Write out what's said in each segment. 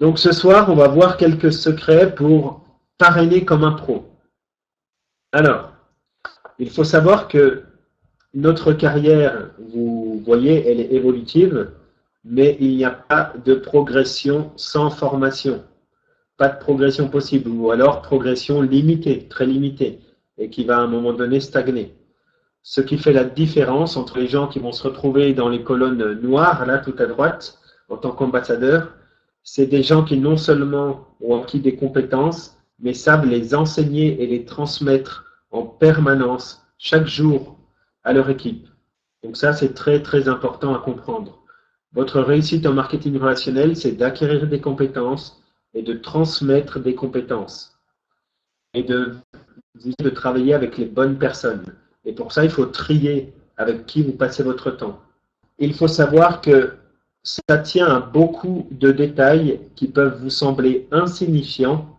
Donc ce soir, on va voir quelques secrets pour parrainer comme un pro. Alors, il faut savoir que notre carrière, vous voyez, elle est évolutive, mais il n'y a pas de progression sans formation. Pas de progression possible, ou alors progression limitée, très limitée, et qui va à un moment donné stagner. Ce qui fait la différence entre les gens qui vont se retrouver dans les colonnes noires, là tout à droite, en tant qu'ambassadeurs, c'est des gens qui non seulement ont acquis des compétences, mais savent les enseigner et les transmettre en permanence, chaque jour, à leur équipe. Donc ça, c'est très très important à comprendre. Votre réussite en marketing relationnel, c'est d'acquérir des compétences et de transmettre des compétences et de travailler avec les bonnes personnes. Et pour ça, il faut trier avec qui vous passez votre temps. Il faut savoir que ça tient à beaucoup de détails qui peuvent vous sembler insignifiants,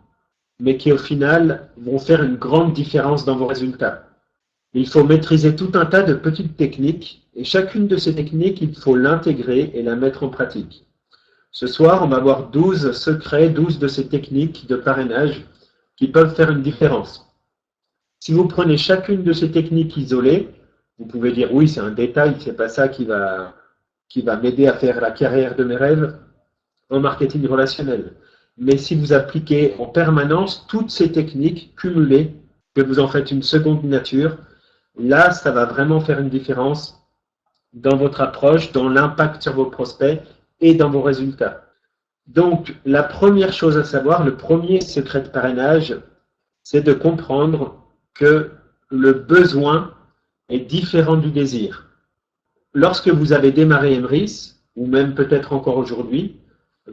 mais qui au final vont faire une grande différence dans vos résultats. Il faut maîtriser tout un tas de petites techniques, et chacune de ces techniques, il faut l'intégrer et la mettre en pratique. Ce soir, on va voir 12 secrets, 12 de ces techniques de parrainage qui peuvent faire une différence. Si vous prenez chacune de ces techniques isolées, vous pouvez dire oui, c'est un détail, c'est pas ça qui va m'aider à faire la carrière de mes rêves en marketing relationnel. Mais si vous appliquez en permanence toutes ces techniques cumulées, que vous en faites une seconde nature, là, ça va vraiment faire une différence dans votre approche, dans l'impact sur vos prospects et dans vos résultats. Donc, la première chose à savoir, le premier secret de parrainage, c'est de comprendre que le besoin est différent du désir. Lorsque vous avez démarré Emrys, ou même peut-être encore aujourd'hui,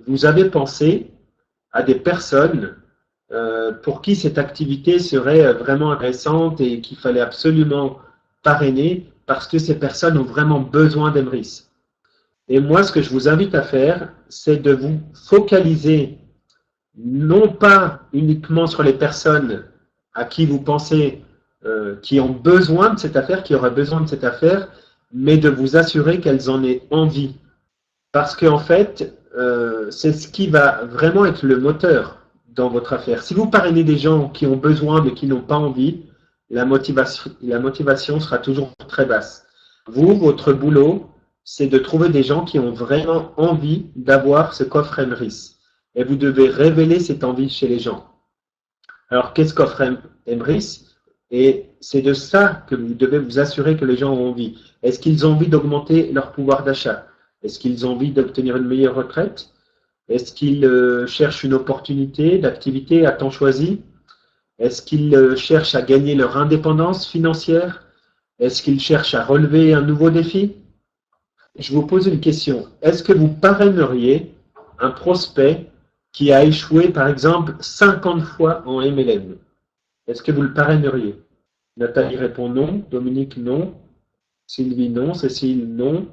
vous avez pensé à des personnes pour qui cette activité serait vraiment intéressante et qu'il fallait absolument parrainer parce que ces personnes ont vraiment besoin d'Emrys. Et moi, ce que je vous invite à faire, c'est de vous focaliser non pas uniquement sur les personnes à qui vous pensez qui ont besoin de cette affaire, qui auraient besoin de cette affaire, mais de vous assurer qu'elles en aient envie. Parce qu'en fait, c'est ce qui va vraiment être le moteur dans votre affaire. Si vous parrainez des gens qui ont besoin mais qui n'ont pas envie, la motivation sera toujours très basse. Vous, votre boulot, c'est de trouver des gens qui ont vraiment envie d'avoir ce coffre Emrys. Et vous devez révéler cette envie chez les gens. Alors, qu'est-ce qu'offre Emrys? Et c'est de ça que vous devez vous assurer que les gens ont envie. Est-ce qu'ils ont envie d'augmenter leur pouvoir d'achat? Est-ce qu'ils ont envie d'obtenir une meilleure retraite? Est-ce qu'ils cherchent une opportunité d'activité à temps choisi? Est-ce qu'ils cherchent à gagner leur indépendance financière? Est-ce qu'ils cherchent à relever un nouveau défi? Je vous pose une question. Est-ce que vous parraineriez un prospect qui a échoué, par exemple, 50 fois en MLM? Est-ce que vous le parraineriez? Nathalie répond non, Dominique non, Sylvie non, Cécile non.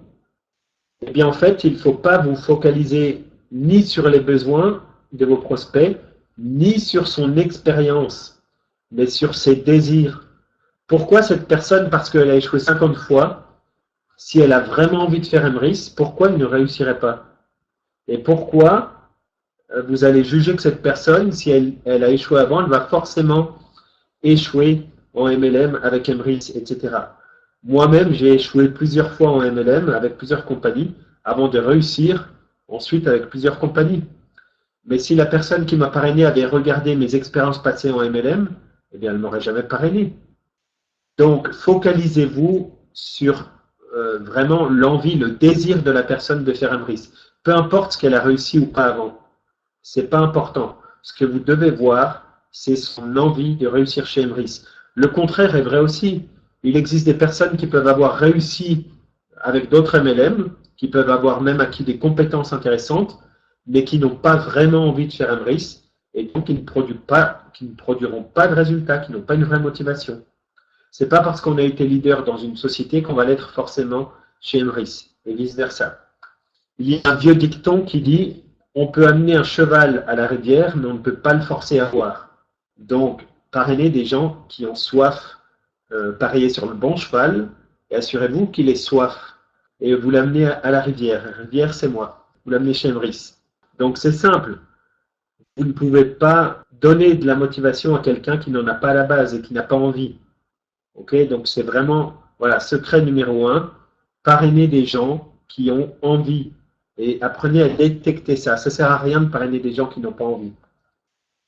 Eh bien, en fait, il ne faut pas vous focaliser ni sur les besoins de vos prospects, ni sur son expérience, mais sur ses désirs. Pourquoi cette personne, parce qu'elle a échoué 50 fois, si elle a vraiment envie de faire Emrys, pourquoi elle ne réussirait pas? Et pourquoi vous allez juger que cette personne, si elle a échoué avant, elle va forcément échouer en MLM avec Emrys, etc. Moi-même, j'ai échoué plusieurs fois en MLM avec plusieurs compagnies avant de réussir ensuite avec plusieurs compagnies. Mais si la personne qui m'a parrainé avait regardé mes expériences passées en MLM, eh bien, elle ne m'aurait jamais parrainé. Donc, focalisez-vous sur vraiment l'envie, le désir de la personne de faire Emrys. Peu importe ce qu'elle a réussi ou pas avant. Ce n'est pas important. Ce que vous devez voir, c'est son envie de réussir chez Emrys. Le contraire est vrai aussi. Il existe des personnes qui peuvent avoir réussi avec d'autres MLM, qui peuvent avoir même acquis des compétences intéressantes, mais qui n'ont pas vraiment envie de faire Emrys, et donc qui ne produiront pas de résultats, qui n'ont pas une vraie motivation. Ce n'est pas parce qu'on a été leader dans une société qu'on va l'être forcément chez Emrys, et vice-versa. Il y a un vieux dicton qui dit « On peut amener un cheval à la rivière, mais on ne peut pas le forcer à boire ». Donc, parrainez des gens qui ont soif, pariez sur le bon cheval, et assurez-vous qu'il ait soif. Et vous l'amenez à la rivière. La rivière, c'est moi. Vous l'amenez chez Emrys. Donc, c'est simple. vous ne pouvez pas donner de la motivation à quelqu'un qui n'en a pas à la base et qui n'a pas envie. Okay, donc c'est vraiment, voilà, secret numéro 1, parrainer des gens qui ont envie. Et apprenez à détecter ça. Ça ne sert à rien de parrainer des gens qui n'ont pas envie.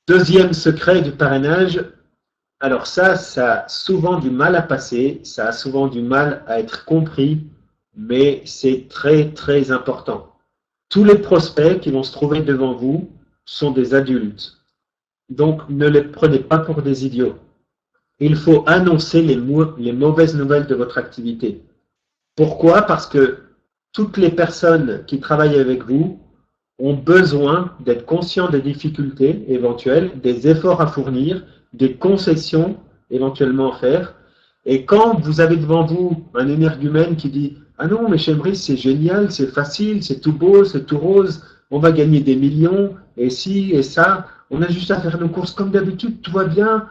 Deuxième secret du parrainage, alors ça a souvent du mal à passer, ça a souvent du mal à être compris, mais c'est très très important. Tous les prospects qui vont se trouver devant vous sont des adultes. Donc ne les prenez pas pour des idiots. Il faut annoncer les mauvaises nouvelles de votre activité. Pourquoi? Parce que toutes les personnes qui travaillent avec vous ont besoin d'être conscients des difficultés éventuelles, des efforts à fournir, des concessions éventuellement à faire. Et quand vous avez devant vous un énergumène qui dit « Ah non, mais chez Brice, c'est génial, c'est facile, c'est tout beau, c'est tout rose, on va gagner des millions, et ci et ça, on a juste à faire nos courses comme d'habitude, tout va bien. »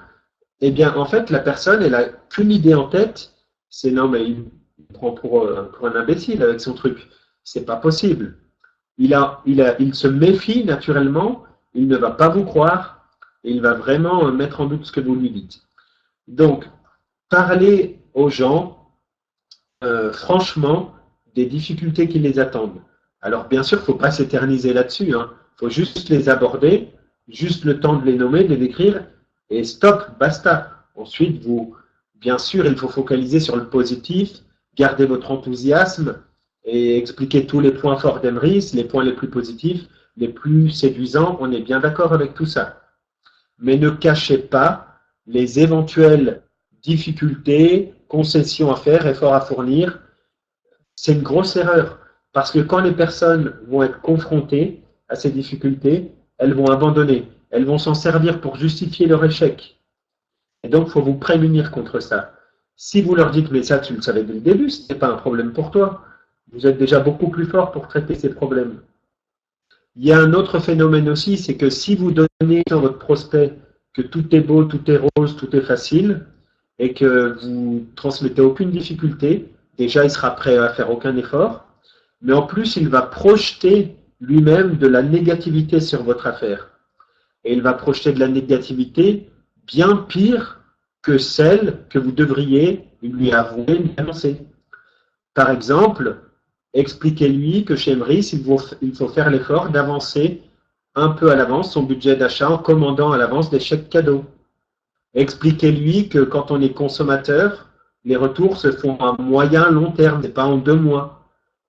Eh bien, en fait, la personne, elle n'a qu'une idée en tête, c'est non, mais il prend pour un imbécile avec son truc. C'est pas possible. Il se méfie naturellement, il ne va pas vous croire, et il va vraiment mettre en doute ce que vous lui dites. Donc, parlez aux gens, franchement, des difficultés qui les attendent. Alors, bien sûr, il ne faut pas s'éterniser là-dessus, hein. Il faut juste les aborder, juste le temps de les nommer, de les décrire, et stop, basta. Ensuite, bien sûr, il faut focaliser sur le positif, garder votre enthousiasme et expliquer tous les points forts d'Emrys, les points les plus positifs, les plus séduisants. On est bien d'accord avec tout ça. Mais ne cachez pas les éventuelles difficultés, concessions à faire, efforts à fournir. C'est une grosse erreur. Parce que quand les personnes vont être confrontées à ces difficultés, elles vont abandonner. Elles vont s'en servir pour justifier leur échec. Et donc, il faut vous prémunir contre ça. Si vous leur dites, mais ça, tu le savais dès le début, ce n'est pas un problème pour toi. Vous êtes déjà beaucoup plus fort pour traiter ces problèmes. Il y a un autre phénomène aussi, c'est que si vous donnez à votre prospect que tout est beau, tout est rose, tout est facile, et que vous transmettez aucune difficulté, déjà, il sera prêt à faire aucun effort, mais en plus, il va projeter lui-même de la négativité sur votre affaire. Et il va projeter de la négativité bien pire que celle que vous devriez lui avouer, lui annoncer. Par exemple, expliquez-lui que chez Emrys, il faut faire l'effort d'avancer un peu à l'avance son budget d'achat en commandant à l'avance des chèques cadeaux. Expliquez-lui que quand on est consommateur, les retours se font à moyen, long terme, et pas en 2 mois.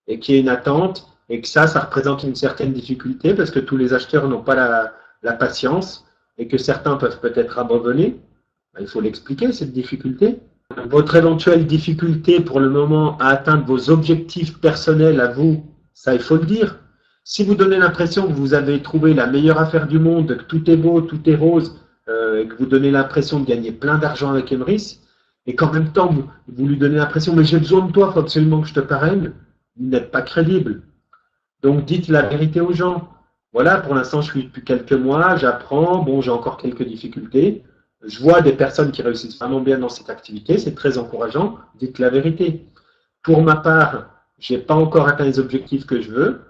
Et qu'il y a une attente, et que ça représente une certaine difficulté, parce que tous les acheteurs n'ont pas la patience, et que certains peuvent peut-être abandonner. Il faut l'expliquer, cette difficulté. Votre éventuelle difficulté pour le moment à atteindre vos objectifs personnels à vous, ça il faut le dire. Si vous donnez l'impression que vous avez trouvé la meilleure affaire du monde, que tout est beau, tout est rose, et que vous donnez l'impression de gagner plein d'argent avec Emrys, et qu'en même temps vous lui donnez l'impression mais j'ai besoin de toi, il faut absolument que je te parraine, vous n'êtes pas crédible. Donc dites la vérité aux gens. Voilà, pour l'instant je suis depuis quelques mois, j'apprends, bon j'ai encore quelques difficultés. Je vois des personnes qui réussissent vraiment bien dans cette activité, c'est très encourageant, dites la vérité. Pour ma part, je n'ai pas encore atteint les objectifs que je veux,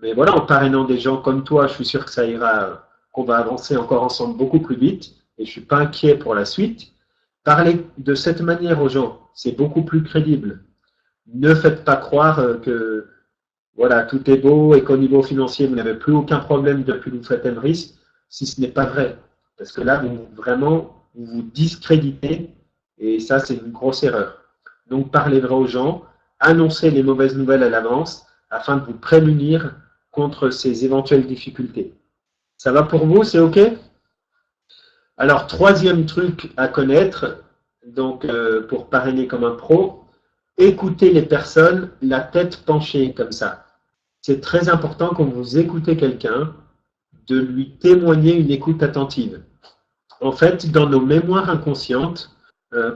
mais voilà, en parrainant des gens comme toi, je suis sûr que ça ira, qu'on va avancer encore ensemble beaucoup plus vite, et je ne suis pas inquiet pour la suite. Parlez de cette manière aux gens, c'est beaucoup plus crédible. Ne faites pas croire que voilà, tout est beau et qu'au niveau financier, vous n'avez plus aucun problème depuis que vous faites Emrys, si ce n'est pas vrai. Parce que là, vous vous discréditez et ça, c'est une grosse erreur. Donc, parlez vrai aux gens, annoncez les mauvaises nouvelles à l'avance afin de vous prémunir contre ces éventuelles difficultés. Ça va pour vous? C'est OK? Alors, troisième truc à connaître, donc pour parrainer comme un pro, écoutez les personnes la tête penchée comme ça. C'est très important quand vous écoutez quelqu'un de lui témoigner une écoute attentive. En fait, dans nos mémoires inconscientes,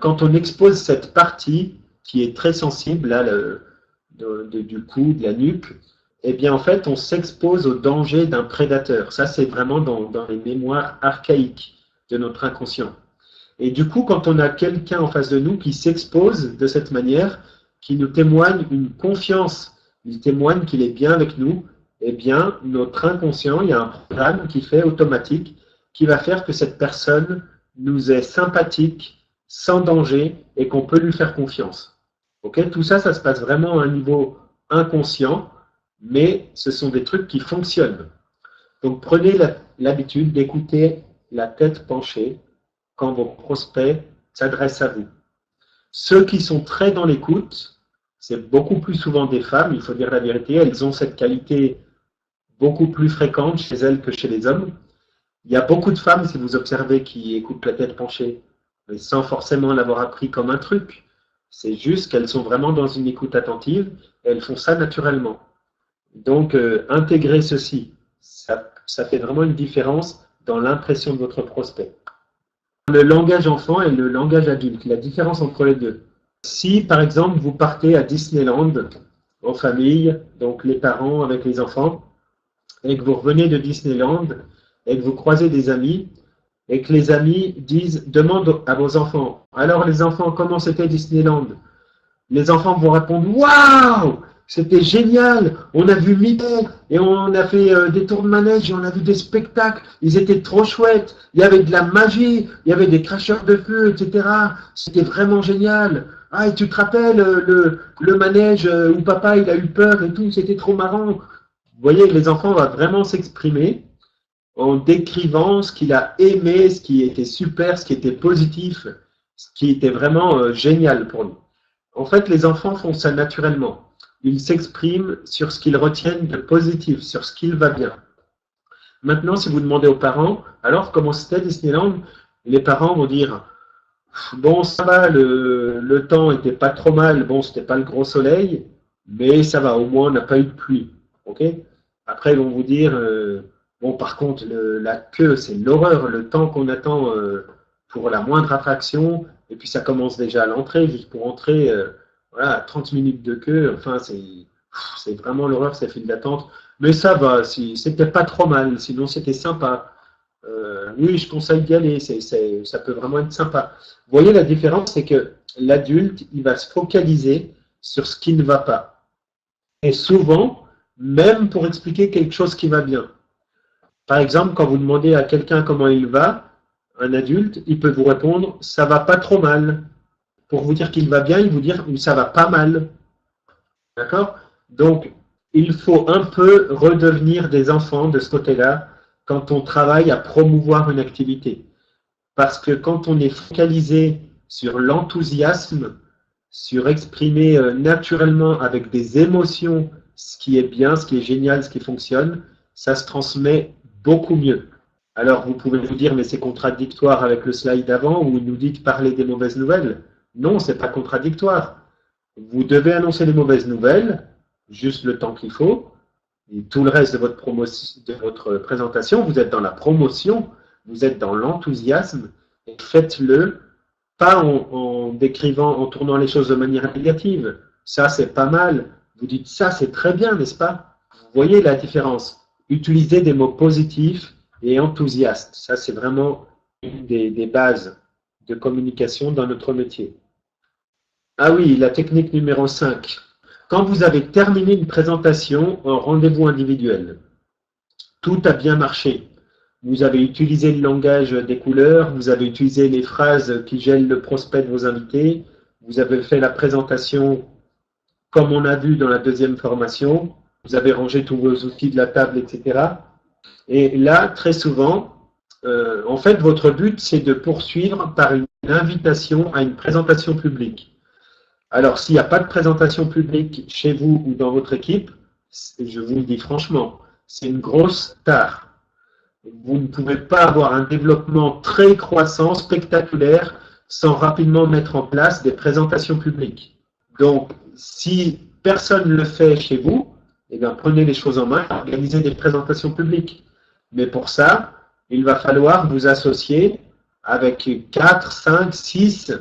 quand on expose cette partie qui est très sensible, là, du cou, de la nuque, eh bien, en fait, on s'expose au danger d'un prédateur. Ça, c'est vraiment dans les mémoires archaïques de notre inconscient. Et du coup, quand on a quelqu'un en face de nous qui s'expose de cette manière, qui nous témoigne une confiance, il témoigne qu'il est bien avec nous, eh bien, notre inconscient, il y a un programme qui fait automatique, qui va faire que cette personne nous est sympathique, sans danger, et qu'on peut lui faire confiance. Okay? Tout ça, ça se passe vraiment à un niveau inconscient, mais ce sont des trucs qui fonctionnent. Donc, prenez l'habitude d'écouter la tête penchée quand vos prospects s'adressent à vous. Ceux qui sont très dans l'écoute, c'est beaucoup plus souvent des femmes, il faut dire la vérité, elles ont cette qualité beaucoup plus fréquente chez elles que chez les hommes. Il y a beaucoup de femmes, si vous observez, qui écoutent la tête penchée, mais sans forcément l'avoir appris comme un truc. C'est juste qu'elles sont vraiment dans une écoute attentive et elles font ça naturellement. Donc, intégrer ceci, ça fait vraiment une différence dans l'impression de votre prospect. Le langage enfant et le langage adulte, la différence entre les deux. Si, par exemple, vous partez à Disneyland en famille, donc les parents avec les enfants, et que vous revenez de Disneyland, et que vous croisez des amis, et que les amis demandent à vos enfants, alors les enfants, comment c'était Disneyland? Les enfants vont répondre, waouh, c'était génial, on a vu Mickey, et on a fait des tours de manège, et on a vu des spectacles, ils étaient trop chouettes, il y avait de la magie, il y avait des cracheurs de feu, etc. C'était vraiment génial. Ah, et tu te rappelles le manège où papa il a eu peur et tout, c'était trop marrant. Vous voyez, les enfants vont vraiment s'exprimer en décrivant ce qu'il a aimé, ce qui était super, ce qui était positif, ce qui était vraiment génial pour lui. En fait, les enfants font ça naturellement. Ils s'expriment sur ce qu'ils retiennent de positif, sur ce qui va bien. Maintenant, si vous demandez aux parents, alors comment c'était Disneyland? Les parents vont dire, bon, ça va, le temps était pas trop mal, bon, c'était pas le gros soleil, mais ça va, au moins on n'a pas eu de pluie. Okay? Après, ils vont vous dire, bon, par contre, la queue, c'est l'horreur, le temps qu'on attend pour la moindre attraction, et puis ça commence déjà à l'entrée, juste pour entrer, voilà, 30 minutes de queue, enfin, c'est vraiment l'horreur, ces files d'attente. Mais ça va, c'était pas trop mal, sinon c'était sympa. Oui, je conseille d'y aller, ça peut vraiment être sympa. Vous voyez, la différence, c'est que l'adulte, il va se focaliser sur ce qui ne va pas. Et souvent, même pour expliquer quelque chose qui va bien. Par exemple, quand vous demandez à quelqu'un comment il va, un adulte, il peut vous répondre « ça va pas trop mal ». Pour vous dire qu'il va bien, il vous dire « ça va pas mal ». D'accord? Donc, il faut un peu redevenir des enfants de ce côté-là quand on travaille à promouvoir une activité. Parce que quand on est focalisé sur l'enthousiasme, sur exprimer naturellement avec des émotions ce qui est bien, ce qui est génial, ce qui fonctionne, ça se transmet beaucoup mieux. Alors, vous pouvez vous dire, mais c'est contradictoire avec le slide d'avant où il nous dit de parler des mauvaises nouvelles. Non, ce n'est pas contradictoire. Vous devez annoncer les mauvaises nouvelles, juste le temps qu'il faut, et tout le reste de votre présentation, vous êtes dans la promotion, vous êtes dans l'enthousiasme, et faites-le, pas en décrivant, en tournant les choses de manière négative. Ça, c'est pas mal. Vous dites, ça, c'est très bien, n'est-ce pas? Vous voyez la différence. Utilisez des mots positifs et enthousiastes. Ça, c'est vraiment une des bases de communication dans notre métier. Ah oui, la technique numéro 5. Quand vous avez terminé une présentation en rendez-vous individuel, tout a bien marché. Vous avez utilisé le langage des couleurs, vous avez utilisé les phrases qui gênent le prospect de vos invités, vous avez fait la présentation comme on a vu dans la deuxième formation, vous avez rangé tous vos outils de la table, etc. Et là, très souvent, en fait, votre but, c'est de poursuivre par une invitation à une présentation publique. Alors, s'il n'y a pas de présentation publique chez vous ou dans votre équipe, je vous le dis franchement, c'est une grosse tare. Vous ne pouvez pas avoir un développement très croissant, spectaculaire, sans rapidement mettre en place des présentations publiques. Donc, si personne ne le fait chez vous, eh bien, prenez les choses en main et organisez des présentations publiques. Mais pour ça, il va falloir vous associer avec 4, 5, 6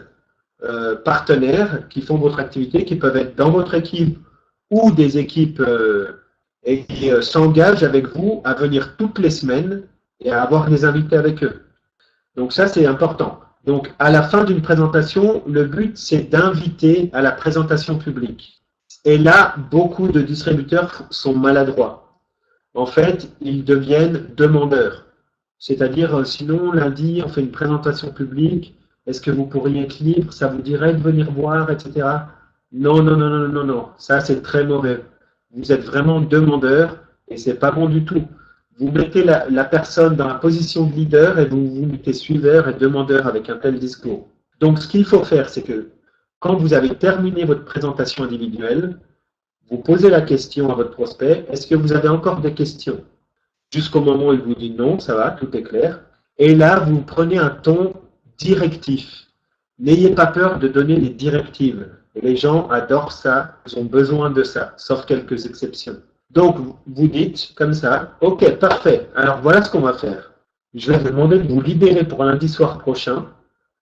partenaires qui font votre activité, qui peuvent être dans votre équipe ou des équipes et qui s'engagent avec vous à venir toutes les semaines et à avoir des invités avec eux. Donc ça, c'est important. Donc, à la fin d'une présentation, le but, c'est d'inviter à la présentation publique. Et là, beaucoup de distributeurs sont maladroits. en fait, ils deviennent demandeurs. C'est-à-dire, sinon, lundi, on fait une présentation publique, est-ce que vous pourriez être libre, ça vous dirait de venir voir, etc. Non, non, non, non, non, non, ça c'est très mauvais. Vous êtes vraiment demandeur et c'est pas bon du tout. Vous mettez la personne dans la position de leader et vous vous mettez suiveur et demandeur avec un tel discours. Donc, ce qu'il faut faire, c'est que quand vous avez terminé votre présentation individuelle, vous posez la question à votre prospect, est-ce que vous avez encore des questions? Jusqu'au moment où il vous dit non, ça va, tout est clair. Et là, vous prenez un ton directif. N'ayez pas peur de donner des directives. Et les gens adorent ça, ils ont besoin de ça, sauf quelques exceptions. Donc, vous dites comme ça, ok, parfait, alors voilà ce qu'on va faire. Je vais vous demander de vous libérer pour lundi soir prochain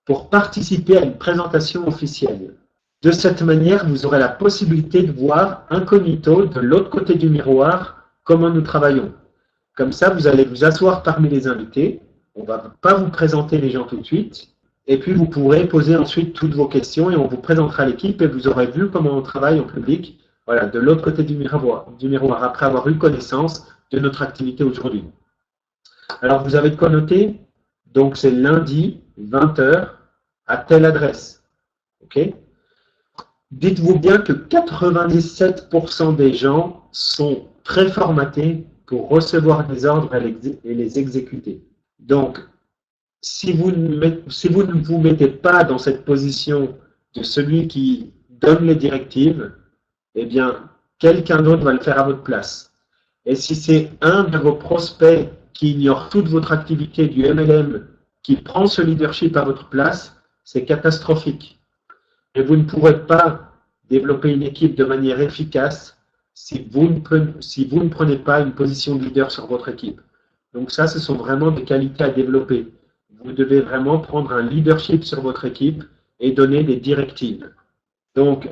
pour participer à une présentation officielle. De cette manière, vous aurez la possibilité de voir incognito de l'autre côté du miroir comment nous travaillons. Comme ça, vous allez vous asseoir parmi les invités. On ne va pas vous présenter les gens tout de suite. Et puis, vous pourrez poser ensuite toutes vos questions et on vous présentera l'équipe et vous aurez vu comment on travaille en public, voilà, de l'autre côté du miroir, après avoir eu connaissance de notre activité aujourd'hui. Alors, vous avez de quoi noter? Donc, c'est lundi, 20 h, à telle adresse. OK? Dites-vous bien que 97% des gens sont très formatés pour recevoir des ordres et les exécuter. Donc, si vous ne vous mettez pas dans cette position de celui qui donne les directives, eh bien, quelqu'un d'autre va le faire à votre place. Et si c'est un de vos prospects qui ignore toute votre activité du MLM, qui prend ce leadership à votre place, c'est catastrophique. Et vous ne pourrez pas développer une équipe de manière efficace si vous ne prenez pas une position de leader sur votre équipe. Donc ça, ce sont vraiment des qualités à développer. Vous devez vraiment prendre un leadership sur votre équipe et donner des directives. Donc,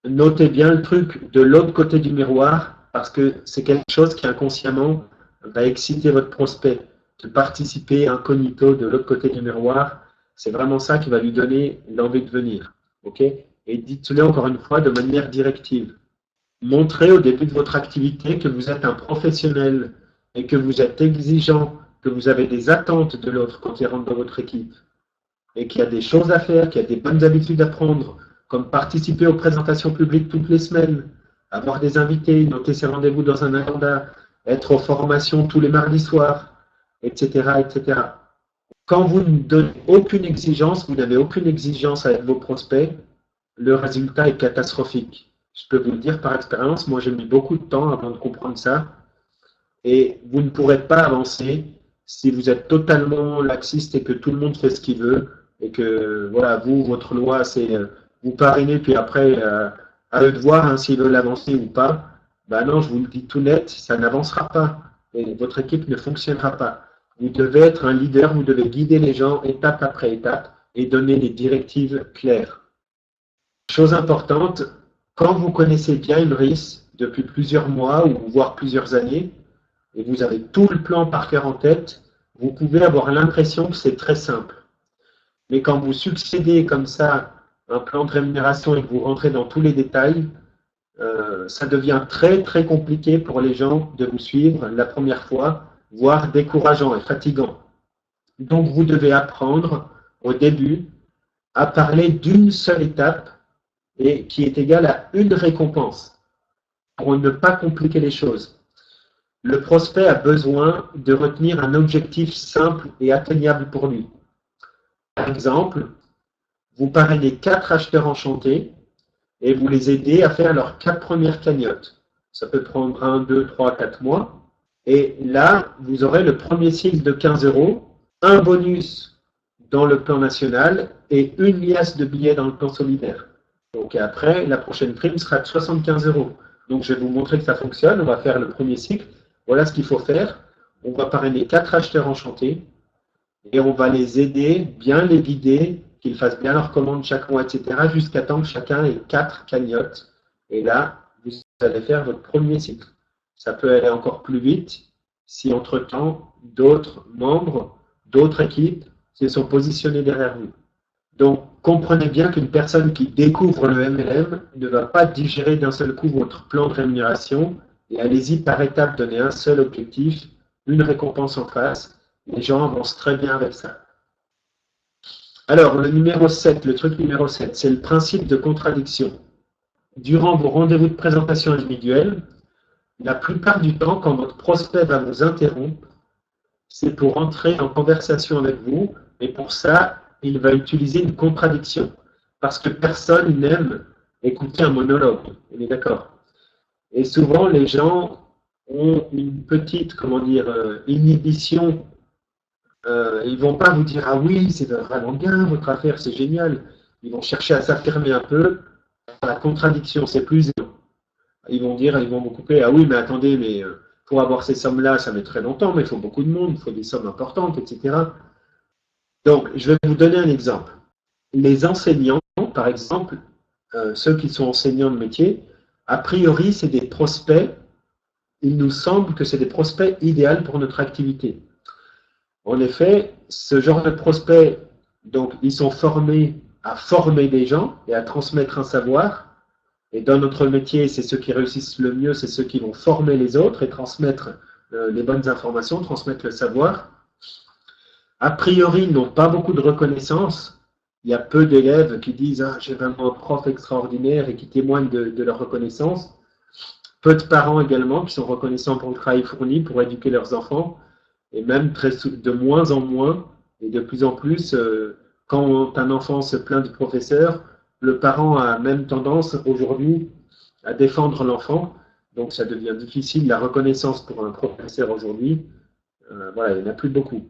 notez bien le truc de l'autre côté du miroir parce que c'est quelque chose qui inconsciemment va exciter votre prospect. De participer incognito de l'autre côté du miroir, c'est vraiment ça qui va lui donner l'envie de venir. Okay? Et dites-le encore une fois de manière directive. Montrez au début de votre activité que vous êtes un professionnel et que vous êtes exigeant, que vous avez des attentes de l'autre quand il rentre dans votre équipe et qu'il y a des choses à faire, qu'il y a des bonnes habitudes à prendre, comme participer aux présentations publiques toutes les semaines, avoir des invités, noter ses rendez-vous dans un agenda, être aux formations tous les mardis soirs, etc., etc. Quand vous ne donnez aucune exigence, vous n'avez aucune exigence avec vos prospects, le résultat est catastrophique. Je peux vous le dire par expérience, moi j'ai mis beaucoup de temps avant de comprendre ça, et vous ne pourrez pas avancer si vous êtes totalement laxiste et que tout le monde fait ce qu'il veut, et que voilà, vous, votre loi, c'est vous parrainer, puis après, à eux de voir hein, s'ils veulent avancer ou pas. Ben non, je vous le dis tout net, ça n'avancera pas, et votre équipe ne fonctionnera pas. Vous devez être un leader, vous devez guider les gens étape après étape et donner des directives claires. Chose importante, quand vous connaissez bien Imris depuis plusieurs mois ou voire plusieurs années, et vous avez tout le plan par cœur en tête, vous pouvez avoir l'impression que c'est très simple. Mais quand vous succédez comme ça un plan de rémunération et que vous rentrez dans tous les détails, ça devient très très compliqué pour les gens de vous suivre la première fois, voire décourageant et fatigant. Donc vous devez apprendre au début à parler d'une seule étape et qui est égale à une récompense pour ne pas compliquer les choses. Le prospect a besoin de retenir un objectif simple et atteignable pour lui. Par exemple, vous parrainez 4 acheteurs enchantés et vous les aidez à faire leurs 4 premières cagnottes. Ça peut prendre 1, 2, 3, 4 mois. Et là, vous aurez le premier cycle de 15 €, un bonus dans le plan national et une liasse de billets dans le plan solidaire. Donc après, la prochaine prime sera de 75 €. Donc je vais vous montrer que ça fonctionne. On va faire le premier cycle. Voilà ce qu'il faut faire. On va parrainer 4 acheteurs enchantés et on va les aider, bien les guider, qu'ils fassent bien leurs commandes chaque mois, etc. jusqu'à temps que chacun ait 4 cagnottes. Et là, vous allez faire votre premier cycle. Ça peut aller encore plus vite si entre-temps, d'autres membres, d'autres équipes se sont positionnés derrière vous. Donc, comprenez bien qu'une personne qui découvre le MLM ne va pas digérer d'un seul coup votre plan de rémunération et allez-y par étapes, donnez un seul objectif, une récompense en face. Les gens avancent très bien avec ça. Alors, le truc numéro 7, c'est le principe de contradiction. Durant vos rendez-vous de présentation individuelle, la plupart du temps, quand votre prospect va vous interrompre, c'est pour entrer en conversation avec vous, et pour ça, il va utiliser une contradiction. Parce que personne n'aime écouter un monologue, on est d'accord. Et souvent, les gens ont une petite, inhibition. Ils ne vont pas vous dire « Ah oui, c'est vraiment bien, votre affaire, c'est génial ». Ils vont chercher à s'affirmer un peu. La contradiction, c'est plus évident. Ils vont vous couper « Ah oui, mais attendez, mais pour avoir ces sommes-là, ça met très longtemps, mais il faut beaucoup de monde, il faut des sommes importantes, etc. » Donc, je vais vous donner un exemple. Les enseignants, par exemple, ceux qui sont enseignants de métier, a priori, c'est des prospects. Il nous semble que c'est des prospects idéaux pour notre activité. En effet, ce genre de prospects, donc, ils sont formés à former des gens et à transmettre un savoir. Et dans notre métier, c'est ceux qui réussissent le mieux, c'est ceux qui vont former les autres et transmettre les bonnes informations, transmettre le savoir. A priori, ils n'ont pas beaucoup de reconnaissance. Il y a peu d'élèves qui disent « Ah, j'ai vraiment un prof extraordinaire » et qui témoignent de leur reconnaissance. Peu de parents également qui sont reconnaissants pour le travail fourni pour éduquer leurs enfants. Et même de moins en moins, et de plus en plus, quand un enfant se plaint du professeur, le parent a même tendance aujourd'hui à défendre l'enfant. Donc ça devient difficile, la reconnaissance pour un professeur aujourd'hui. Voilà, il n'y en a plus beaucoup.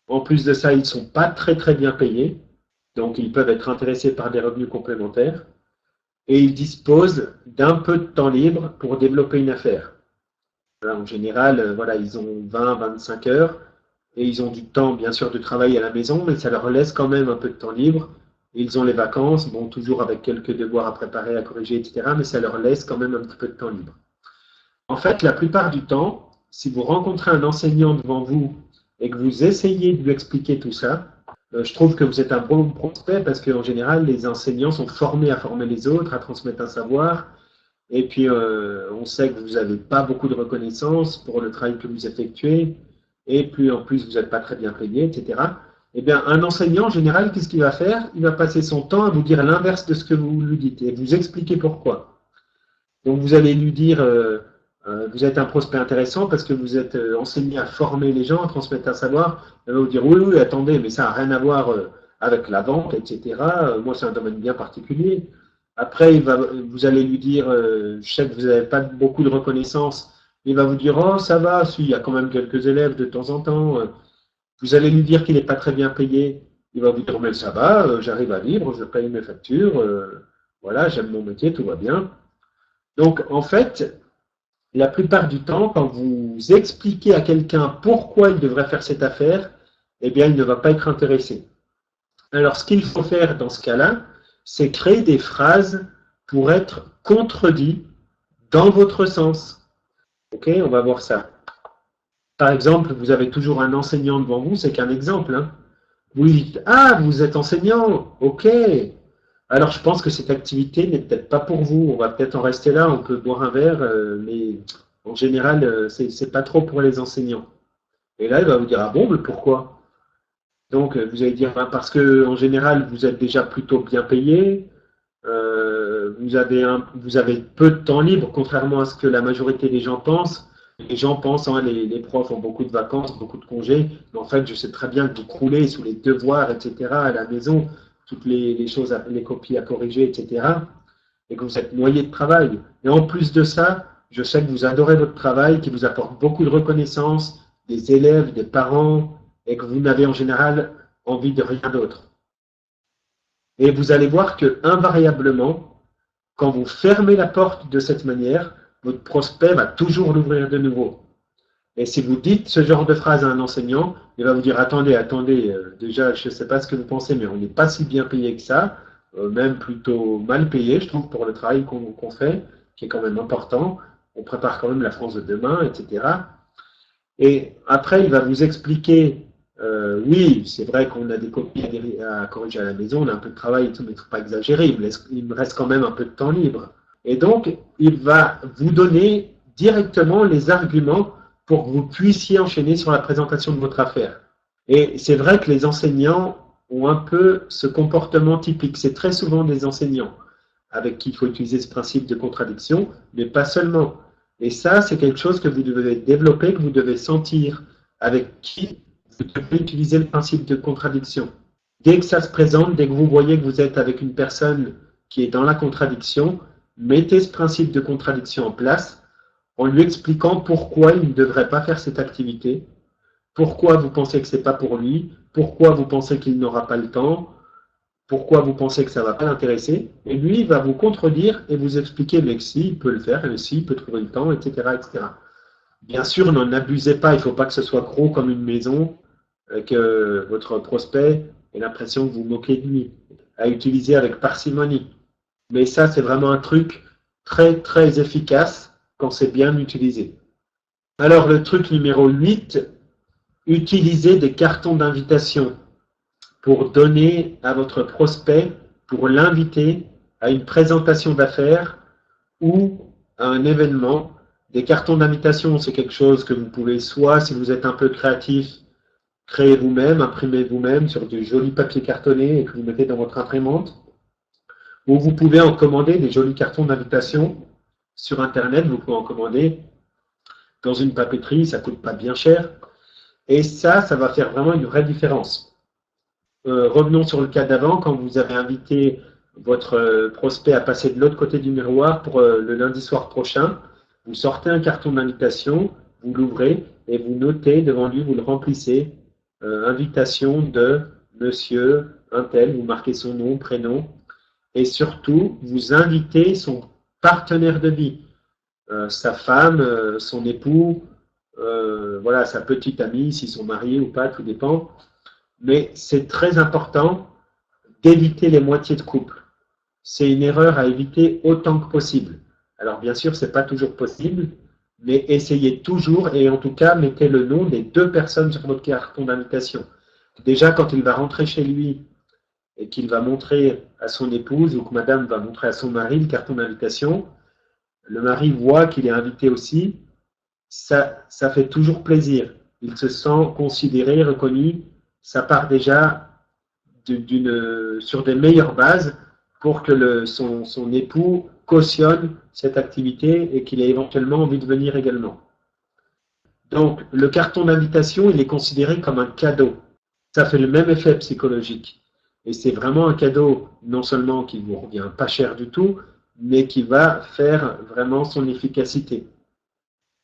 En plus de ça, ils ne sont pas très très bien payés. Donc ils peuvent être intéressés par des revenus complémentaires. Et ils disposent d'un peu de temps libre pour développer une affaire. En général, voilà, ils ont 20-25 heures et ils ont du temps, bien sûr, de travail à la maison, mais ça leur laisse quand même un peu de temps libre. Ils ont les vacances, bon, toujours avec quelques devoirs à préparer, à corriger, etc., mais ça leur laisse quand même un petit peu de temps libre. En fait, la plupart du temps, si vous rencontrez un enseignant devant vous et que vous essayez de lui expliquer tout ça, je trouve que vous êtes un bon prospect parce qu'en général, les enseignants sont formés à former les autres, à transmettre un savoir. Et puis, on sait que vous n'avez pas beaucoup de reconnaissance pour le travail que vous effectuez. Et puis, en plus, vous n'êtes pas très bien payé, etc. Eh bien, un enseignant, en général, qu'est-ce qu'il va faire? Il va passer son temps à vous dire l'inverse de ce que vous lui dites et vous expliquer pourquoi. Donc, vous allez lui dire, vous êtes un prospect intéressant parce que vous êtes enseigné à former les gens, à transmettre un savoir. Il va vous dire, oui, oui, attendez, mais ça n'a rien à voir avec la vente, etc. Moi, c'est un domaine bien particulier. Après, vous allez lui dire, je sais que vous n'avez pas beaucoup de reconnaissance. Il va vous dire, oh, ça va, si, il y a quand même quelques élèves de temps en temps. Vous allez lui dire qu'il n'est pas très bien payé. Il va vous dire, mais ça va, j'arrive à vivre, je paye mes factures, voilà, j'aime mon métier, tout va bien. Donc, en fait, la plupart du temps, quand vous expliquez à quelqu'un pourquoi il devrait faire cette affaire, eh bien, il ne va pas être intéressé. Alors, ce qu'il faut faire dans ce cas-là, c'est créer des phrases pour être contredits dans votre sens. Ok, on va voir ça. Par exemple, vous avez toujours un enseignant devant vous, c'est qu'un exemple. Hein. Vous dites, ah, vous êtes enseignant, ok. Alors, je pense que cette activité n'est peut-être pas pour vous. On va peut-être en rester là, on peut boire un verre, mais en général, c'est pas trop pour les enseignants. Et là, il va vous dire, ah bon, mais pourquoi? Donc, vous allez dire, parce qu'en général, vous êtes déjà plutôt bien payé, vous avez peu de temps libre, contrairement à ce que la majorité des gens pensent. Les gens pensent, hein, les profs ont beaucoup de vacances, beaucoup de congés, mais en fait, je sais très bien que vous croulez sous les devoirs, etc., à la maison, toutes les choses, les copies à corriger, etc., et que vous êtes noyé de travail. Et en plus de ça, je sais que vous adorez votre travail, qui vous apporte beaucoup de reconnaissance, des élèves, des parents, et que vous n'avez en général envie de rien d'autre. Et vous allez voir que, invariablement, quand vous fermez la porte de cette manière, votre prospect va toujours l'ouvrir de nouveau. Et si vous dites ce genre de phrase à un enseignant, il va vous dire, attendez, déjà, je ne sais pas ce que vous pensez, mais on n'est pas si bien payé que ça, même plutôt mal payé, je trouve, pour le travail qu'on fait, qui est quand même important. On prépare quand même la France de demain, etc. Et après, il va vous expliquer, oui, c'est vrai qu'on a des copies à corriger à la maison, on a un peu de travail et tout, mais il ne faut pas exagérer, il me reste quand même un peu de temps libre. Et donc, il va vous donner directement les arguments pour que vous puissiez enchaîner sur la présentation de votre affaire. Et c'est vrai que les enseignants ont un peu ce comportement typique. C'est très souvent des enseignants avec qui il faut utiliser ce principe de contradiction, mais pas seulement. Et ça, c'est quelque chose que vous devez développer, que vous devez sentir, avec qui vous devez utiliser le principe de contradiction. Dès que ça se présente, dès que vous voyez que vous êtes avec une personne qui est dans la contradiction, mettez ce principe de contradiction en place en lui expliquant pourquoi il ne devrait pas faire cette activité, pourquoi vous pensez que ce n'est pas pour lui, pourquoi vous pensez qu'il n'aura pas le temps, pourquoi vous pensez que ça ne va pas l'intéresser, et lui il va vous contredire et vous expliquer mais que si, il peut le faire, et si, il peut trouver le temps, etc. etc. Bien sûr, n'en abusez pas, il ne faut pas que ce soit gros comme une maison, que votre prospect ait l'impression que vous moquez de lui, à utiliser avec parcimonie. Mais ça, c'est vraiment un truc très, très efficace quand c'est bien utilisé. Alors, le truc numéro 8, utilisez des cartons d'invitation pour donner à votre prospect, pour l'inviter à une présentation d'affaires ou à un événement. Des cartons d'invitation, c'est quelque chose que vous pouvez soit, si vous êtes un peu créatif, créer vous-même, imprimer vous-même sur du joli papier cartonné et que vous mettez dans votre imprimante. Ou vous pouvez en commander des jolis cartons d'invitation sur Internet. Vous pouvez en commander dans une papeterie, ça ne coûte pas bien cher. Et ça va faire vraiment une vraie différence. Revenons sur le cas d'avant, quand vous avez invité votre prospect à passer de l'autre côté du miroir pour le lundi soir prochain, vous sortez un carton d'invitation, vous l'ouvrez et vous notez devant lui, vous le remplissez, invitation de monsieur un tel, vous marquez son nom, prénom, et surtout, vous invitez son partenaire de vie, sa femme, son époux, voilà, sa petite amie, s'ils sont mariés ou pas, tout dépend. Mais c'est très important d'éviter les moitiés de couple. C'est une erreur à éviter autant que possible. Alors bien sûr, ce n'est pas toujours possible, mais essayez toujours, et en tout cas, mettez le nom des deux personnes sur votre carton d'invitation. Déjà, quand il va rentrer chez lui et qu'il va montrer à son épouse, ou que madame va montrer à son mari le carton d'invitation, le mari voit qu'il est invité aussi, ça fait toujours plaisir. Il se sent considéré, reconnu, ça part déjà sur des meilleures bases pour que son époux cautionne cette activité et qu'il ait éventuellement envie de venir également. Donc, le carton d'invitation, il est considéré comme un cadeau. Ça fait le même effet psychologique. Et c'est vraiment un cadeau, non seulement qui ne vous revient pas cher du tout, mais qui va faire vraiment son efficacité.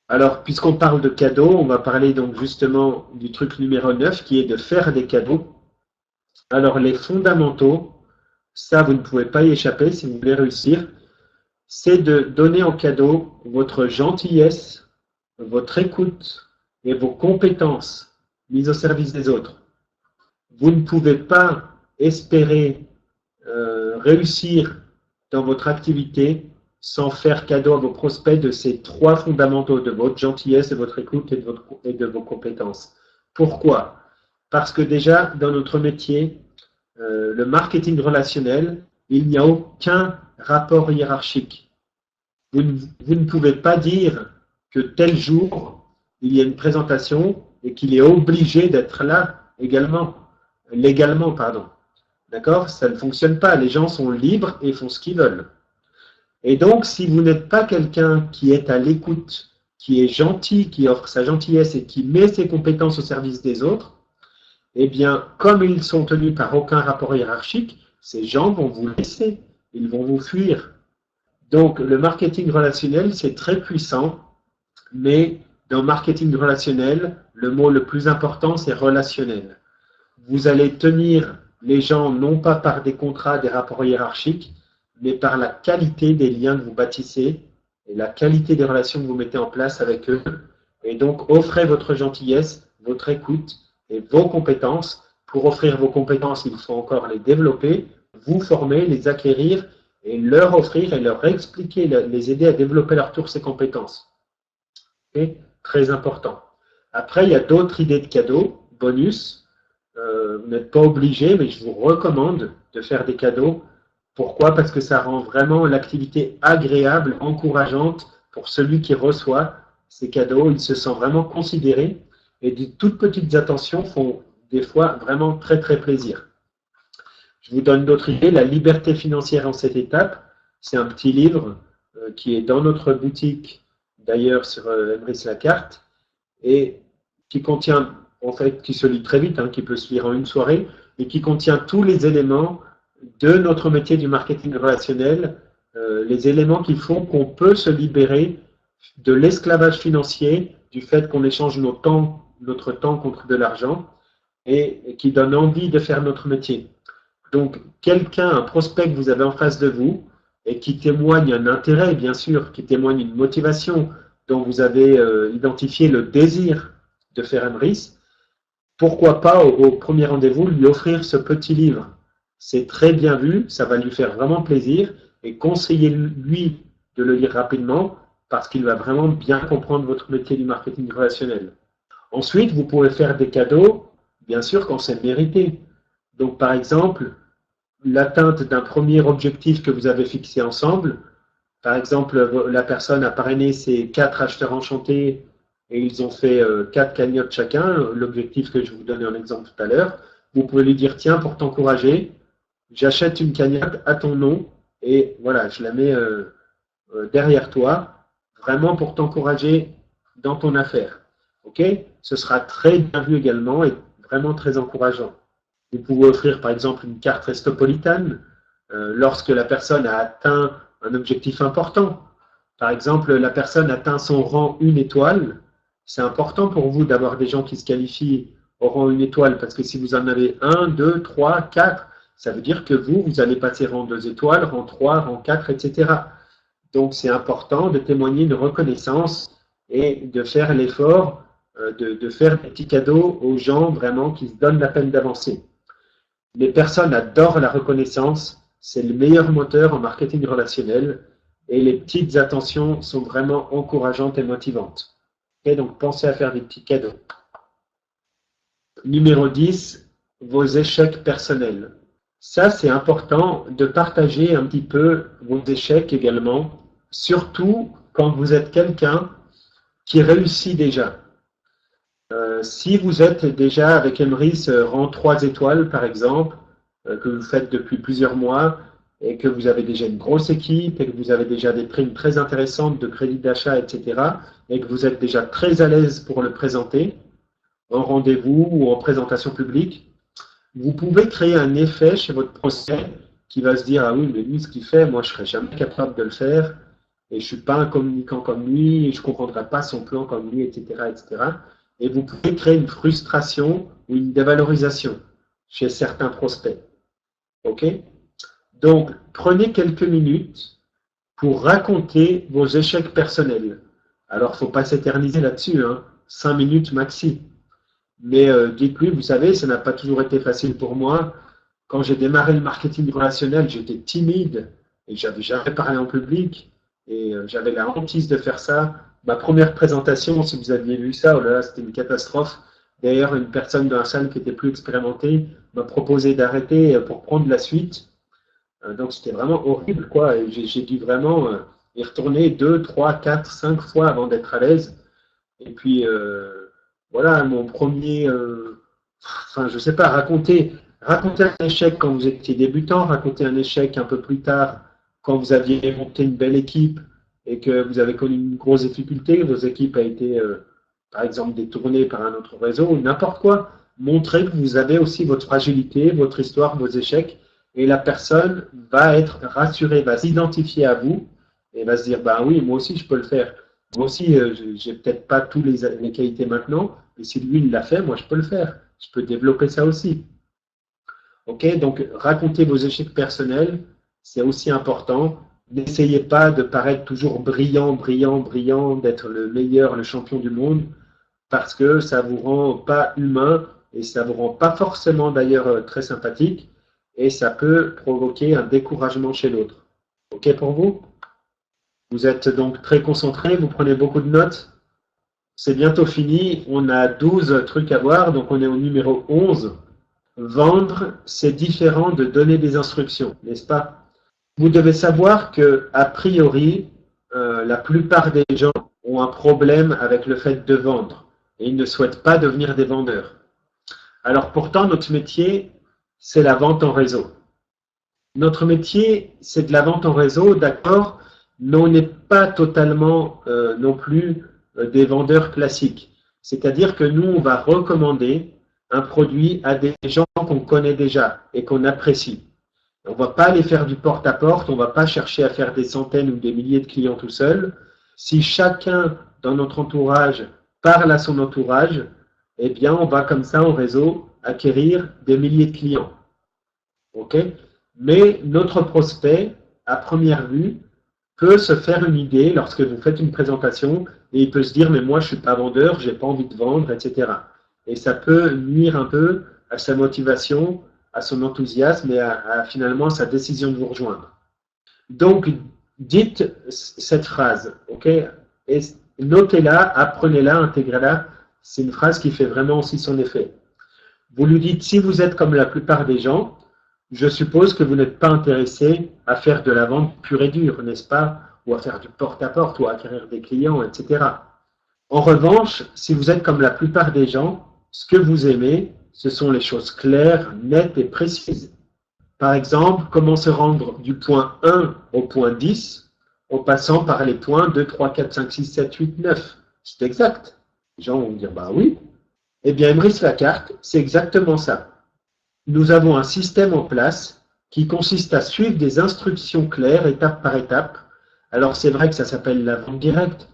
Alors, puisqu'on parle de cadeaux, on va parler donc justement du truc numéro 9, qui est de faire des cadeaux. Alors, les fondamentaux, ça, vous ne pouvez pas y échapper si vous voulez réussir, c'est de donner en cadeau votre gentillesse, votre écoute et vos compétences mises au service des autres. Vous ne pouvez pas espérer réussir dans votre activité sans faire cadeau à vos prospects de ces trois fondamentaux, de votre gentillesse, de votre écoute et de vos compétences. Pourquoi? Parce que déjà, dans notre métier, le marketing relationnel, il n'y a aucun rapport hiérarchique. Vous ne pouvez pas dire que tel jour, il y a une présentation et qu'il est obligé d'être là légalement, pardon. D'accord? Ça ne fonctionne pas. Les gens sont libres et font ce qu'ils veulent. Et donc, si vous n'êtes pas quelqu'un qui est à l'écoute, qui est gentil, qui offre sa gentillesse et qui met ses compétences au service des autres, eh bien, comme ils sont tenus par aucun rapport hiérarchique, ces gens vont vous laisser, ils vont vous fuir. Donc, le marketing relationnel, c'est très puissant, mais dans le marketing relationnel, le mot le plus important, c'est relationnel. Vous allez tenir les gens non pas par des contrats, des rapports hiérarchiques, mais par la qualité des liens que vous bâtissez et la qualité des relations que vous mettez en place avec eux. Et donc, offrez votre gentillesse, votre écoute et vos compétences. Pour offrir vos compétences, il faut encore les développer, vous former, les acquérir et leur offrir et leur expliquer, les aider à développer leur tour ces compétences. Okay? Très important. Après, il y a d'autres idées de cadeaux, bonus. Vous n'êtes pas obligé, mais je vous recommande de faire des cadeaux. Pourquoi? Parce que ça rend vraiment l'activité agréable, encourageante pour celui qui reçoit ces cadeaux, il se sent vraiment considéré et de toutes petites attentions font des fois vraiment très très plaisir. Je vous donne d'autres idées. La liberté financière en 7 étapes, c'est un petit livre qui est dans notre boutique, d'ailleurs sur Emrys Lacarte, et qui contient, en fait, qui se lit très vite, qui peut se lire en une soirée, et qui contient tous les éléments de notre métier du marketing relationnel, les éléments qui font qu'on peut se libérer de l'esclavage financier, du fait qu'on échange notre temps contre de l'argent, et qui donne envie de faire notre métier. Donc, quelqu'un, un prospect que vous avez en face de vous, et qui témoigne un intérêt, bien sûr, qui témoigne une motivation, dont vous avez identifié le désir de faire Emrys, pourquoi pas au premier rendez-vous lui offrir ce petit livre. C'est très bien vu, ça va lui faire vraiment plaisir, et conseillez-lui de le lire rapidement, parce qu'il va vraiment bien comprendre votre métier du marketing relationnel. Ensuite, vous pouvez faire des cadeaux, bien sûr, quand c'est mérité. Donc, par exemple, l'atteinte d'un premier objectif que vous avez fixé ensemble. Par exemple, la personne a parrainé ses 4 acheteurs enchantés et ils ont fait 4 cagnottes chacun, l'objectif que je vous donnais en exemple tout à l'heure. Vous pouvez lui dire, tiens, pour t'encourager, j'achète une cagnotte à ton nom et voilà, je la mets derrière toi, vraiment pour t'encourager dans ton affaire. Ok? Ce sera très bien vu également et vraiment très encourageant. Vous pouvez offrir par exemple une carte Restopolitane lorsque la personne a atteint un objectif important. Par exemple, la personne atteint son rang 1 étoile. C'est important pour vous d'avoir des gens qui se qualifient au rang 1 étoile parce que si vous en avez 1, 2, 3, 4, ça veut dire que vous allez passer rang 2 étoiles, rang 3, rang 4, etc. Donc, c'est important de témoigner de reconnaissance et de faire l'effort de faire des petits cadeaux aux gens vraiment qui se donnent la peine d'avancer. Les personnes adorent la reconnaissance, c'est le meilleur moteur en marketing relationnel et les petites attentions sont vraiment encourageantes et motivantes. Okay, donc, pensez à faire des petits cadeaux. Numéro 10, vos échecs personnels. Ça, c'est important de partager un petit peu vos échecs également, surtout quand vous êtes quelqu'un qui réussit déjà. Si vous êtes déjà avec Emrys rang 3 étoiles, par exemple, que vous faites depuis plusieurs mois, et que vous avez déjà une grosse équipe, et que vous avez déjà des primes très intéressantes de crédit d'achat, etc., et que vous êtes déjà très à l'aise pour le présenter, en rendez-vous ou en présentation publique, vous pouvez créer un effet chez votre prospect qui va se dire « Ah oui, mais lui, ce qu'il fait, moi, je ne serais jamais capable de le faire, et je ne suis pas un communicant comme lui, et je ne comprendrai pas son plan comme lui, etc. etc. » Et vous pouvez créer une frustration ou une dévalorisation chez certains prospects. OK? Donc, prenez quelques minutes pour raconter vos échecs personnels. Alors, il ne faut pas s'éterniser là-dessus, 5 minutes maxi. Mais dites-lui, vous savez, ça n'a pas toujours été facile pour moi. Quand j'ai démarré le marketing relationnel, j'étais timide et je n'avais jamais parlé en public et j'avais la hantise de faire ça. Ma première présentation, si vous aviez vu ça, oh là là, c'était une catastrophe. D'ailleurs, une personne dans la salle qui était plus expérimentée m'a proposé d'arrêter pour prendre la suite. Donc, c'était vraiment horrible, quoi. J'ai dû vraiment y retourner 2, 3, 4, 5 fois avant d'être à l'aise. Et puis, voilà, mon premier, enfin, je sais pas, raconter un échec quand vous étiez débutant, raconter un échec un peu plus tard quand vous aviez monté une belle équipe et que vous avez connu une grosse difficulté, vos équipes a été, par exemple, détournées par un autre réseau, ou n'importe quoi. Montrez que vous avez aussi votre fragilité, votre histoire, vos échecs, et la personne va être rassurée, va s'identifier à vous et va se dire, bah oui, moi aussi je peux le faire. Moi aussi, j'ai peut-être pas toutes les qualités maintenant, mais si lui il l'a fait, moi je peux le faire. Je peux développer ça aussi. Ok, donc racontez vos échecs personnels, c'est aussi important. N'essayez pas de paraître toujours brillant, brillant, brillant, d'être le meilleur, le champion du monde, parce que ça vous rend pas humain et ça vous rend pas forcément d'ailleurs très sympathique et ça peut provoquer un découragement chez l'autre. Ok pour vous? Vous êtes donc très concentré, vous prenez beaucoup de notes. C'est bientôt fini, on a 12 trucs à voir, donc on est au numéro 11. Vendre, c'est différent de donner des instructions, n'est-ce pas? Vous devez savoir que, a priori, la plupart des gens ont un problème avec le fait de vendre et ils ne souhaitent pas devenir des vendeurs. Alors pourtant, notre métier, c'est la vente en réseau. Notre métier, c'est de la vente en réseau, d'accord, mais on n'est pas totalement non plus des vendeurs classiques. C'est-à-dire que nous, on va recommander un produit à des gens qu'on connaît déjà et qu'on apprécie. On ne va pas aller faire du porte-à-porte, on ne va pas chercher à faire des centaines ou des milliers de clients tout seul. Si chacun dans notre entourage parle à son entourage, eh bien, on va comme ça en réseau acquérir des milliers de clients. OK? Mais notre prospect, à première vue, peut se faire une idée lorsque vous faites une présentation et il peut se dire, mais moi, je ne suis pas vendeur, je n'ai pas envie de vendre, etc. Et ça peut nuire un peu à sa motivation, à son enthousiasme et à finalement sa décision de vous rejoindre. Donc, dites cette phrase, ok? Et notez-la, apprenez-la, intégrez-la. C'est une phrase qui fait vraiment aussi son effet. Vous lui dites, si vous êtes comme la plupart des gens, je suppose que vous n'êtes pas intéressé à faire de la vente pure et dure, n'est-ce pas? Ou à faire du porte-à-porte, ou à acquérir des clients, etc. En revanche, si vous êtes comme la plupart des gens, ce que vous aimez, ce sont les choses claires, nettes et précises. Par exemple, comment se rendre du point 1 au point 10 en passant par les points 2, 3, 4, 5, 6, 7, 8, 9. C'est exact. Les gens vont dire, bah oui. Eh bien, Emrys Lacarte, c'est exactement ça. Nous avons un système en place qui consiste à suivre des instructions claires, étape par étape. Alors, c'est vrai que ça s'appelle la vente directe,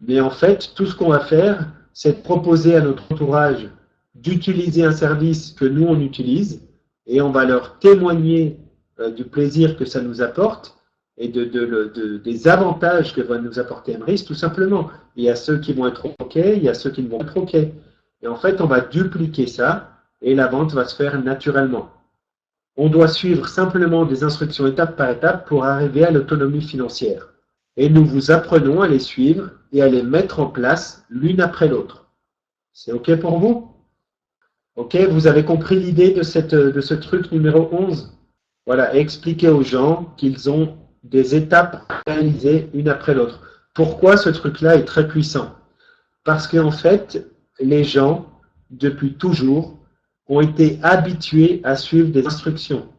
mais en fait, tout ce qu'on va faire, c'est de proposer à notre entourage d'utiliser un service que nous, on utilise, et on va leur témoigner du plaisir que ça nous apporte et des avantages que va nous apporter Emrys, tout simplement. Il y a ceux qui vont être OK, il y a ceux qui ne vont pas être OK. Et en fait, on va dupliquer ça, et la vente va se faire naturellement. On doit suivre simplement des instructions étape par étape pour arriver à l'autonomie financière. Et nous vous apprenons à les suivre et à les mettre en place l'une après l'autre. C'est OK pour vous? OK, vous avez compris l'idée de ce truc numéro 11? Voilà, expliquer aux gens qu'ils ont des étapes réalisées une après l'autre. Pourquoi ce truc-là est très puissant? Parce qu'en fait, les gens, depuis toujours, ont été habitués à suivre des instructions.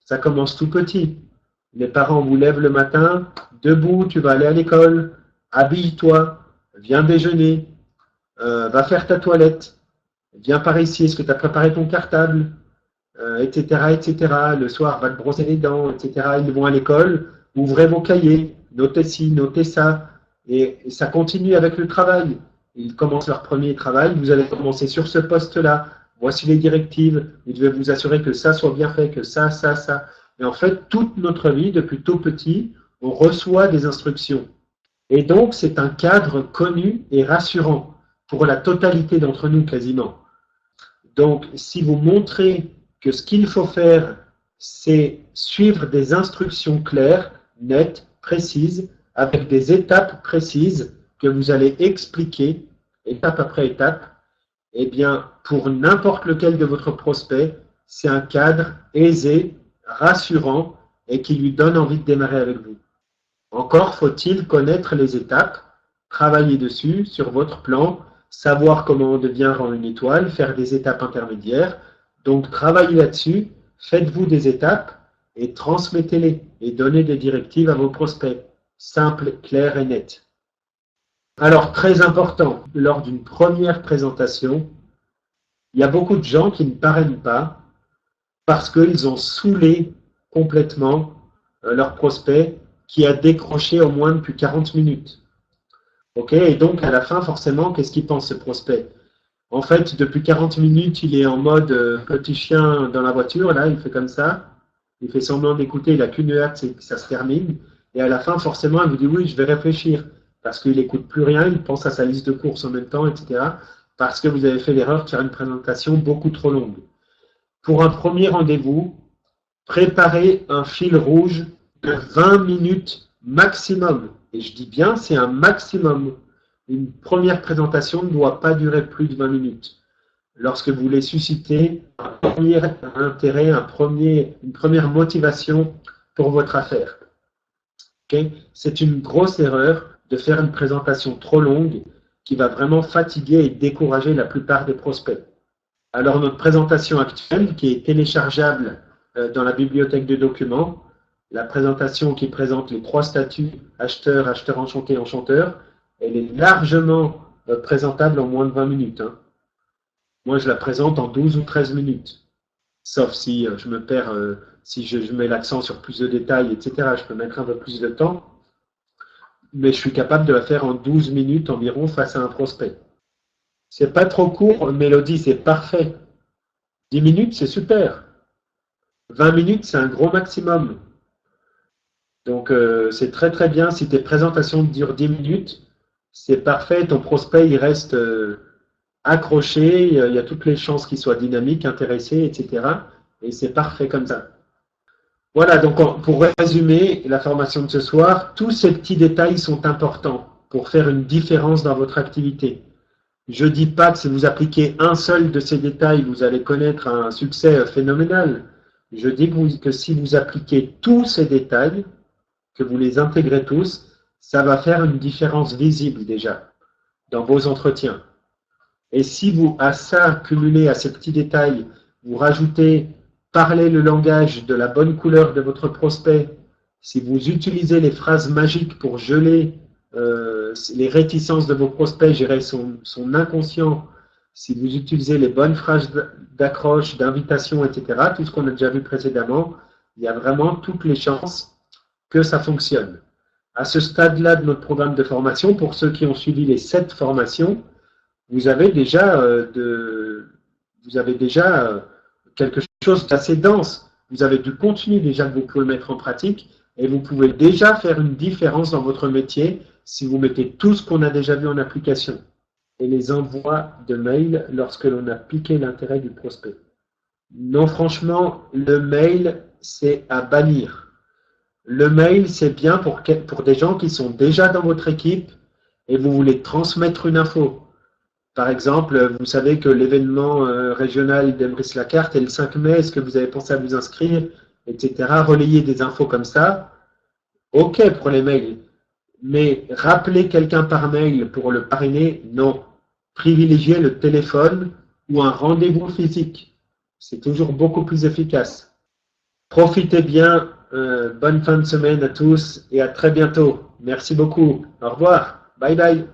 Ça commence tout petit. Les parents vous lèvent le matin, debout, tu vas aller à l'école, habille-toi, viens déjeuner, va faire ta toilette, viens par ici, est-ce que tu as préparé ton cartable, etc., etc. Le soir, va te brosser les dents, etc. Ils vont à l'école, ouvrez vos cahiers, notez ci, notez ça, et ça continue avec le travail. Ils commencent leur premier travail, vous allez commencer sur ce poste-là, voici les directives, vous devez vous assurer que ça soit bien fait, que ça, ça, ça. Et en fait, toute notre vie, depuis tout petit, on reçoit des instructions. Et donc, c'est un cadre connu et rassurant pour la totalité d'entre nous quasiment. Donc, si vous montrez que ce qu'il faut faire, c'est suivre des instructions claires, nettes, précises, avec des étapes précises que vous allez expliquer, étape après étape, eh bien, pour n'importe lequel de votre prospect, c'est un cadre aisé, rassurant et qui lui donne envie de démarrer avec vous. Encore faut-il connaître les étapes, travailler dessus, sur votre plan, savoir comment on devient rang une étoile, faire des étapes intermédiaires. Donc, travaillez là-dessus, faites-vous des étapes et transmettez-les et donnez des directives à vos prospects, simples, claires et nettes. Alors, très important, lors d'une première présentation, il y a beaucoup de gens qui ne parrainent pas parce qu'ils ont saoulé complètement leur prospect qui a décroché au moins depuis 40 minutes. Ok, et donc à la fin, forcément, qu'est-ce qu'il pense ce prospect? En fait, depuis 40 minutes, il est en mode petit chien dans la voiture, là, il fait comme ça, il fait semblant d'écouter, il n'a qu'une hâte, c'est que ça se termine, et à la fin, forcément, il vous dit oui, je vais réfléchir, parce qu'il n'écoute plus rien, il pense à sa liste de courses en même temps, etc., parce que vous avez fait l'erreur de faire une présentation beaucoup trop longue. Pour un premier rendez-vous, préparez un fil rouge de 20 minutes maximum. Et je dis bien, c'est un maximum. Une première présentation ne doit pas durer plus de 20 minutes. Lorsque vous voulez susciter un premier intérêt, une première motivation pour votre affaire. Okay? C'est une grosse erreur de faire une présentation trop longue qui va vraiment fatiguer et décourager la plupart des prospects. Alors notre présentation actuelle, qui est téléchargeable dans la bibliothèque de documents, la présentation qui présente les 3 statuts, acheteur, acheteur enchanté, enchanteur, elle est largement présentable en moins de 20 minutes. Hein. Moi, je la présente en 12 ou 13 minutes. Sauf si je me perds, si je mets l'accent sur plus de détails, etc. Je peux mettre un peu plus de temps. Mais je suis capable de la faire en 12 minutes environ face à un prospect. C'est pas trop court, Mélodie, c'est parfait. 10 minutes, c'est super. 20 minutes, c'est un gros maximum. Donc, c'est très très bien. Si tes présentations durent 10 minutes, c'est parfait. Ton prospect, il reste accroché. Il y a toutes les chances qu'il soit dynamique, intéressé, etc. Et c'est parfait comme ça. Voilà, donc pour résumer la formation de ce soir, tous ces petits détails sont importants pour faire une différence dans votre activité. Je ne dis pas que si vous appliquez un seul de ces détails, vous allez connaître un succès phénoménal. Je dis que si vous appliquez tous ces détails, que vous les intégrez tous, ça va faire une différence visible déjà dans vos entretiens. Et si vous, à ça, cumulé à ces petits détails, vous rajoutez parler le langage de la bonne couleur de votre prospect, si vous utilisez les phrases magiques pour geler les réticences de vos prospects, gérer son inconscient, si vous utilisez les bonnes phrases d'accroche, d'invitation, etc., tout ce qu'on a déjà vu précédemment, il y a vraiment toutes les chances que ça fonctionne. À ce stade-là de notre programme de formation, pour ceux qui ont suivi les 7 formations, vous avez déjà, quelque chose d'assez dense. Vous avez du contenu déjà que vous pouvez mettre en pratique et vous pouvez déjà faire une différence dans votre métier si vous mettez tout ce qu'on a déjà vu en application et les envois de mails lorsque l'on a piqué l'intérêt du prospect. Non, franchement, le mail, c'est à bannir. Le mail, c'est bien pour des gens qui sont déjà dans votre équipe et vous voulez transmettre une info. Par exemple, vous savez que l'événement régional d'Embris-Lacarte est le 5 mai, est-ce que vous avez pensé à vous inscrire, etc. Relayer des infos comme ça, ok pour les mails. Mais rappeler quelqu'un par mail pour le parrainer, non. Privilégiez le téléphone ou un rendez-vous physique. C'est toujours beaucoup plus efficace. Profitez bien, bonne fin de semaine à tous et à très bientôt. Merci beaucoup. Au revoir. Bye bye.